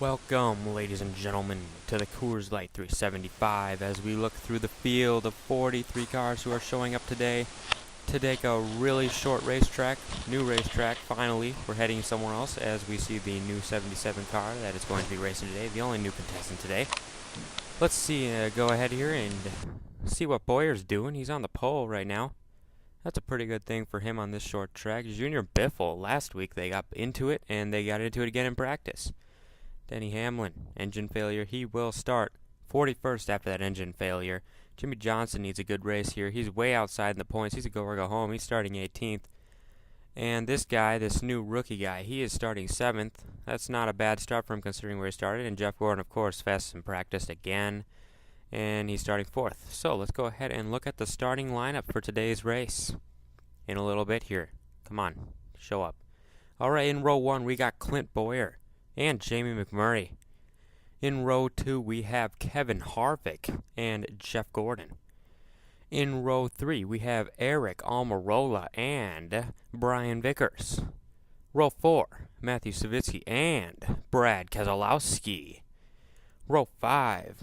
Welcome, ladies and gentlemen, to the Coors Light 375 as we look through the field of 43 cars who are showing up today to take a really short racetrack, new racetrack. Finally, we're heading somewhere else as we see the new 77 car that is going to be racing today, the only new contestant today. Let's see, go ahead here and see what Bowyar's doing. He's on the pole right now. That's a pretty good thing for him on this short track. Junior Biffle, last week they got into it, and they got into it again in practice. Denny Hamlin, engine failure. He will start 41st after that engine failure. Jimmy Johnson needs a good race here. He's way outside in the points. He's a go or go home. He's starting 18th. And this guy, this new rookie guy, he is starting 7th. That's not a bad start for him considering where he started. And Jeff Gordon, of course, fast and practiced again. And he's starting 4th. So let's go ahead and look at the starting lineup for today's race in a little bit here. Come on, show up. All right, in row 1, we got Clint Bowyar and Jamie McMurray. In row 2, we have Kevin Harvick and Jeff Gordon. In row 3, we have Eric Almirola and Brian Vickers. Row 4, Matthew Savitsky and Brad Keselowski. Row 5,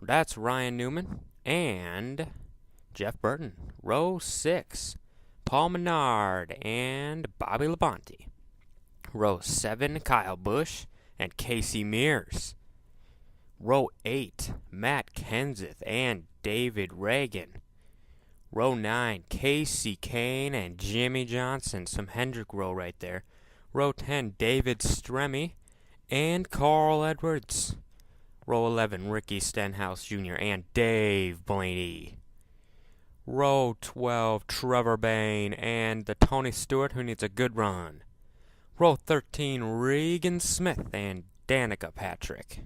that's Ryan Newman and Jeff Burton. Row 6, Paul Menard and Bobby Labonte. Row 7, Kyle Busch and Casey Mears. Row 8, Matt Kenseth and David Reagan. Row 9, Casey Kane and Jimmy Johnson. Some Hendrick row right there. Row 10, David Stremme and Carl Edwards. Row 11, Ricky Stenhouse Jr. and Dave Blaney. Row 12, Trevor Bayne and the Tony Stewart who needs a good run. Row 13, Regan Smith and Danica Patrick.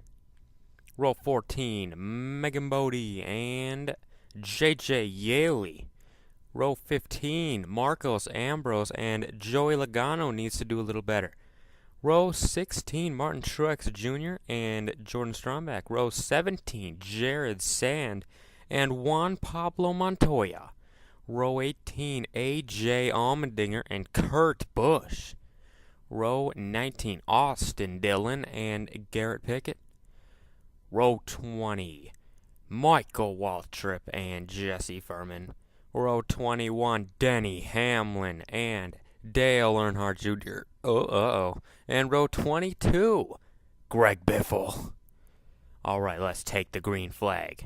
Row 14, Megan Bodie and J.J. Yaley. Row 15, Marcos Ambrose and Joey Logano needs to do a little better. Row 16, Martin Truex Jr. and Jordan Stromback. Row 17, Jared Sand and Juan Pablo Montoya. Row 18, A.J. Allmendinger and Kurt Busch. Row 19, Austin Dillon and Garrett Pickett. Row 20, Michael Waltrip and Jesse Furman. Row 21, Denny Hamlin and Dale Earnhardt Jr. And row 22, Greg Biffle. All right, let's take the green flag.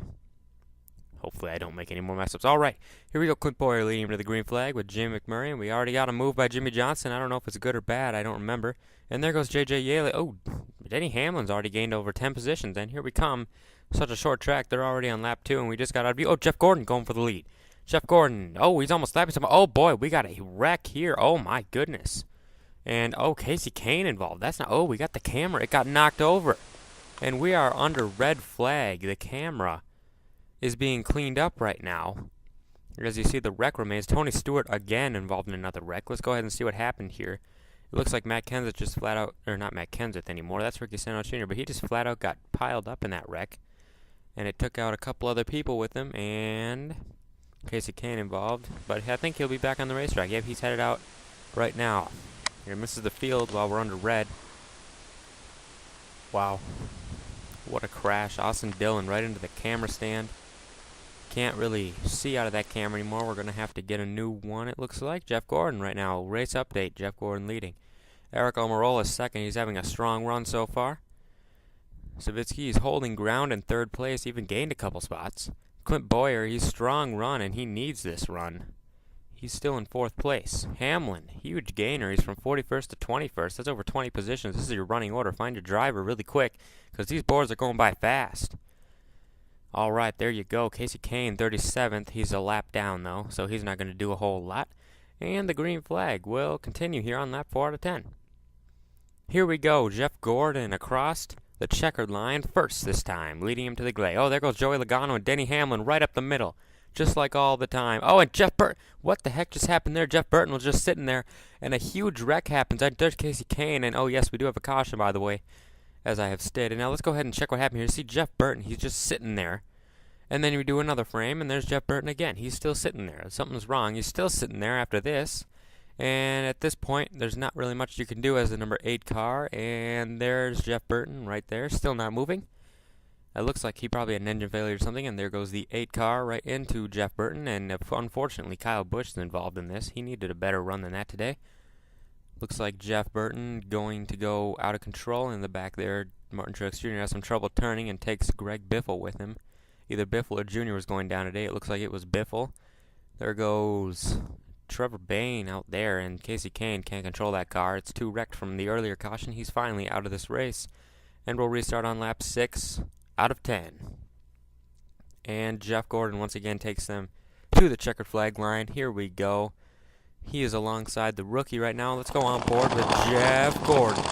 Hopefully I don't make any more mess-ups. All right, here we go. Clint Bowyar leading him to the green flag with Jim McMurray. And we already got a move by Jimmy Johnson. I don't know if it's good or bad. I don't remember. And there goes J.J. Yaley. Oh, Denny Hamlin's already gained over 10 positions. And here we come. Such a short track. They're already on lap 2, and we just got out of view. Oh, Jeff Gordon going for the lead. Jeff Gordon. Oh, he's almost lapping somebody. Oh, boy, we got a wreck here. Oh, my goodness. And, oh, Casey Kane involved. That's not... Oh, we got the camera. It got knocked over. And we are under red flag. The camera is being cleaned up right now. As you see, the wreck remains. Tony Stewart again involved in another wreck. Let's go ahead and see what happened here. It looks like Matt Kenseth just flat out, or not Matt Kenseth anymore, that's Ricky Stenhouse Jr., but he just flat out got piled up in that wreck. And it took out a couple other people with him, and Casey Kane involved. But I think he'll be back on the racetrack. Yep, he's headed out right now. Here misses the field while we're under red. Wow. What a crash. Austin Dillon right into the camera stand. Can't really see out of that camera anymore. We're going to have to get a new one, it looks like. Jeff Gordon right now. Race update. Jeff Gordon leading. Eric Almirola is second. He's having a strong run so far. Savitsky is holding ground in third place. Even gained a couple spots. Clint Bowyar, he's strong run, and he needs this run. He's still in 4th place. Hamlin, huge gainer. He's from 41st to 21st. That's over 20 positions. This is your running order. Find your driver really quick because these boards are going by fast. All right, there you go. Casey Kane, 37th. He's a lap down, though, so he's not going to do a whole lot. And the green flag will continue here on lap 4 out of 10. Here we go. Jeff Gordon across the checkered line first this time, leading him to the glade. Oh, there goes Joey Logano and Denny Hamlin right up the middle, just like all the time. Oh, and Jeff Burton. What the heck just happened there? Jeff Burton was just sitting there, and a huge wreck happens. There's Casey Kane, and oh, yes, we do have a caution, by the way, as I have stated. Now, let's go ahead and check what happened here. See Jeff Burton. He's just sitting there. And then we do another frame, and there's Jeff Burton again. He's still sitting there. Something's wrong. He's still sitting there after this. And at this point, there's not really much you can do as the number 8 car. And there's Jeff Burton right there, still not moving. It looks like he probably had an engine failure or something, and there goes the 8 car right into Jeff Burton. And unfortunately, Kyle Busch is involved in this. He needed a better run than that today. Looks like Jeff Burton going to go out of control in the back there. Martin Truex Jr. has some trouble turning and takes Greg Biffle with him. Either Biffle or Jr. was going down today. It looks like it was Biffle. There goes Trevor Bayne out there, and Casey Kane can't control that car. It's too wrecked from the earlier caution. He's finally out of this race, and we'll restart on lap 6 out of 10. And Jeff Gordon once again takes them to the checkered flag line. Here we go. He is alongside the rookie right now. Let's go on board with Jeff Gordon.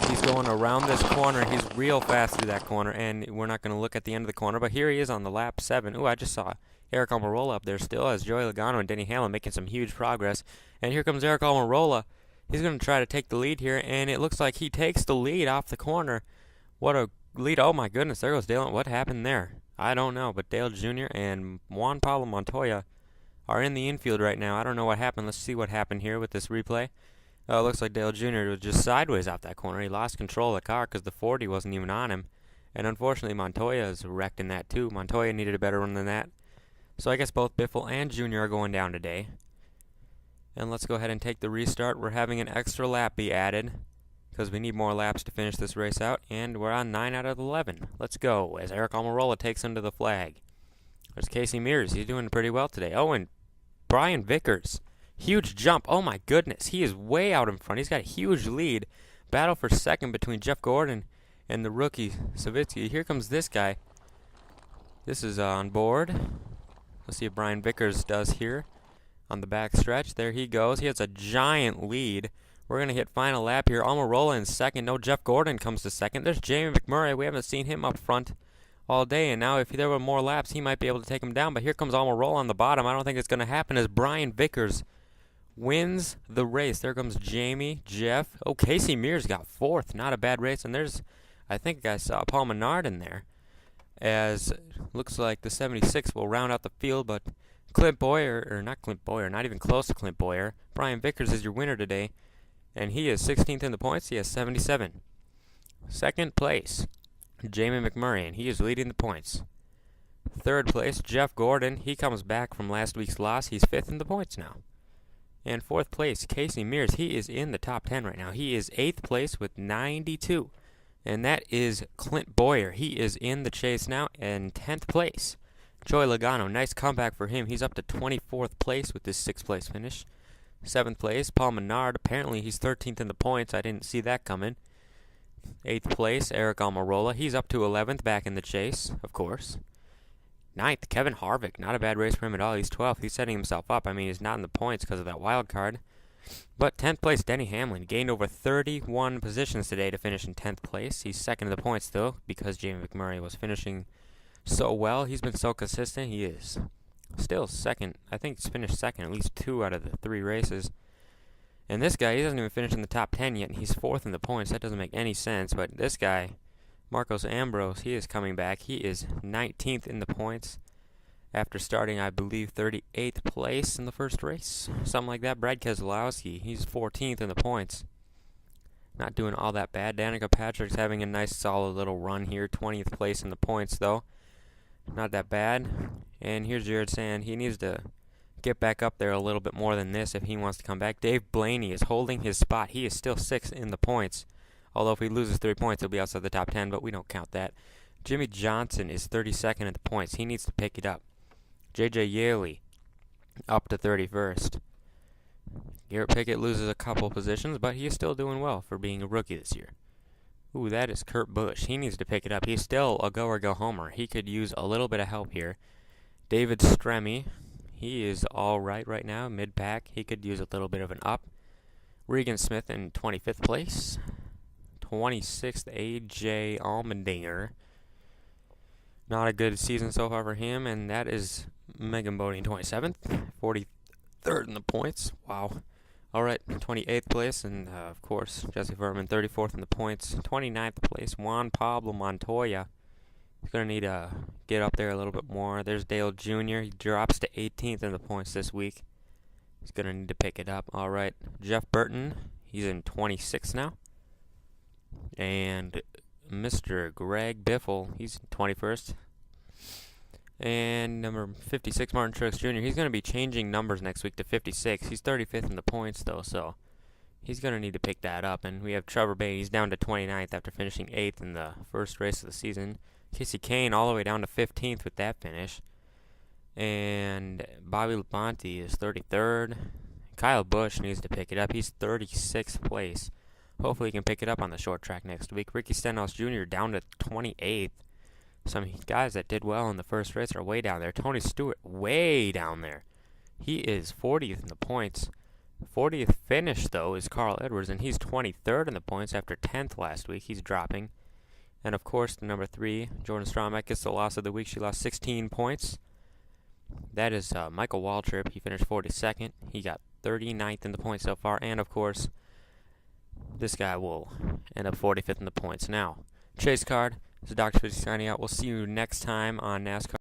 He's going around this corner. He's real fast through that corner, and we're not going to look at the end of the corner, but here he is on the lap 7. Ooh, I just saw Eric Almirola up there still as Joey Logano and Denny Hamlin making some huge progress. And here comes Eric Almirola. He's going to try to take the lead here, and it looks like he takes the lead off the corner. What a lead. Oh, my goodness. There goes Dale. What happened there? I don't know, but Dale Jr. and Juan Pablo Montoya are in the infield right now. I don't know what happened. Let's see what happened here with this replay. It looks like Dale Jr. was just sideways off that corner. He lost control of the car because the 40 wasn't even on him. And unfortunately, Montoya is wrecked in that too. Montoya needed a better run than that. So I guess both Biffle and Jr. are going down today. And let's go ahead and take the restart. We're having an extra lap be added because we need more laps to finish this race out. And we're on 9 out of 11. Let's go as Eric Almirola takes under the flag. There's Casey Mears. He's doing pretty well today. Oh, and Brian Vickers. Huge jump. Oh, my goodness. He is way out in front. He's got a huge lead. Battle for second between Jeff Gordon and the rookie, Savitsky. Here comes this guy. This is on board. Let's see what Brian Vickers does here on the back stretch. There he goes. He has a giant lead. We're going to hit final lap here. Almirola in second. No, Jeff Gordon comes to second. There's Jamie McMurray. We haven't seen him up front all day, and now if there were more laps, he might be able to take him down. But here comes Almirola on the bottom. I don't think it's going to happen as Brian Vickers wins the race. There comes Jamie, Jeff. Oh, Casey Mears got 4th. Not a bad race. And there's, I think I saw Paul Menard in there. As looks like the 76 will round out the field, but Clint Bowyar, or not Clint Bowyar, not even close to Clint Bowyar. Brian Vickers is your winner today, and he is 16th in the points. He has 77. Second place, Jamie McMurray, and he is leading the points. Third place, Jeff Gordon. He comes back from last week's loss. He's 5th in the points now. And fourth place, Casey Mears. He is in the top 10 right now. He is 8th place with 92. And that is Clint Bowyar. He is in the chase now in 10th place. Joey Logano, nice comeback for him. He's up to 24th place with this 6th place finish. 7th place, Paul Menard. Apparently he's 13th in the points. I didn't see that coming. 8th place, Eric Almirola. He's up to 11th, back in the chase, of course. 9th, Kevin Harvick. Not a bad race for him at all. He's 12th. He's setting himself up. I mean, he's not in the points because of that wild card. But 10th place, Denny Hamlin. Gained over 31 positions today to finish in 10th place. He's second in the points, though, because Jamie McMurray was finishing so well. He's been so consistent. He is still second. I think he's finished second at least 2 out of the 3 races. And this guy, he doesn't even finish in the top 10 yet, and he's 4th in the points. That doesn't make any sense. But this guy, Marcos Ambrose, he is coming back. He is 19th in the points after starting, I believe, 38th place in the first race. Something like that. Brad Keselowski, he's 14th in the points. Not doing all that bad. Danica Patrick's having a nice, solid little run here. 20th place in the points, though. Not that bad. And here's Jared Sand. He needs to get back up there a little bit more than this if he wants to come back. Dave Blaney is holding his spot. He is still 6th in the points. Although if he loses 3 points, he'll be outside the top 10, but we don't count that. Jimmy Johnson is 32nd at the points. He needs to pick it up. J.J. Yaley up to 31st. Garrett Pickett loses a couple positions, but he is still doing well for being a rookie this year. Ooh, that is Kurt Busch. He needs to pick it up. He's still a go-or-go-homer. He could use a little bit of help here. David Stremme, he is all right now, mid-pack. He could use a little bit of an up. Regan Smith in 25th place. 26th, A.J. Allmendinger. Not a good season so far for him, and that is Megan Bodie in 27th. 43rd in the points. Wow. All right, 28th place, and of course, Jesse Furman, 34th in the points. 29th place, Juan Pablo Montoya. He's going to need to get up there a little bit more. There's Dale Jr. He drops to 18th in the points this week. He's going to need to pick it up. All right, Jeff Burton, he's in 26 now. And Mr. Greg Biffle, he's in 21st. And number 56, Martin Truex Jr., he's going to be changing numbers next week to 56. He's 35th in the points, though, so he's going to need to pick that up. And we have Trevor Bay, he's down to 29th after finishing 8th in the first race of the season. Casey Kane all the way down to 15th with that finish. And Bobby Labonte is 33rd. Kyle Busch needs to pick it up. He's 36th place. Hopefully he can pick it up on the short track next week. Ricky Stenhouse Jr. down to 28th. Some guys that did well in the first race are way down there. Tony Stewart way down there. He is 40th in the points. 40th finish, though, is Carl Edwards, and he's 23rd in the points after 10th last week. He's dropping. And, of course, the number 3, Jordan Strawmack, gets the loss of the week. She lost 16 points. That is Michael Waltrip. He finished 42nd. He got 39th in the points so far. And, of course, this guy will end up 45th in the points. Now, Chase Card. This is Dr. Fizzy signing out. We'll see you next time on NASCAR.